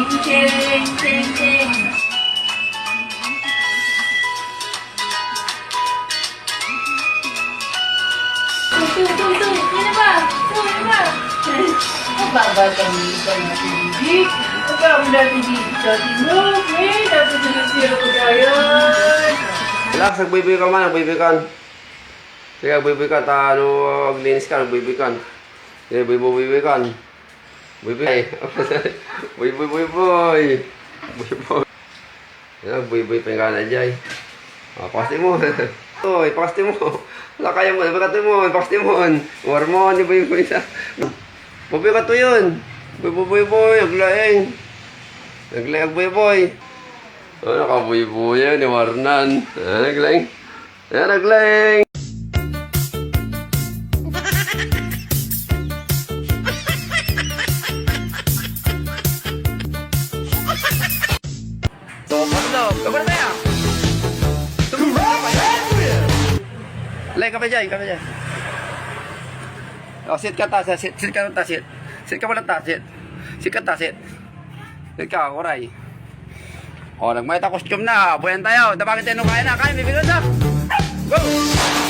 Ching, ching, ching, ching. Tung. Ano ba? Ano ba? Mababa kami sa natin. Pagkakaroon natin dito sa ating movie. Dapat sinasira ko tayon. Relax, nagbibiy ka man, nagbibiy ka. Sige, nagbibiy ka. Aglinis ka, nagbibiy ka. Sige, bibiy ka. Bibiy. Bibiy. Bibiy pa yung ka na dyan. Pasti mo. Uy, pasti mo. Wala kaya mo, pagkati mo, pasti mo. Warmon, yung bibiy isa. Bibiy ka to yun. Bibiy, aglaing. Aglaing, bibiy. Nakabuy-buy yan, ni Warnan. Naglaing. Naglaing. Kabar na yan. Lay, kapay dyan, kapay dyan. O, sit ka ta, sit ka ta, sit. Sit ka pala ta, sit. Sit ka ta, sit. Sit ka, waray. O, nagmayta costume na. Buyan tayo. Dabangin tayo nung kaya na. Kaya, bibigan na. Go!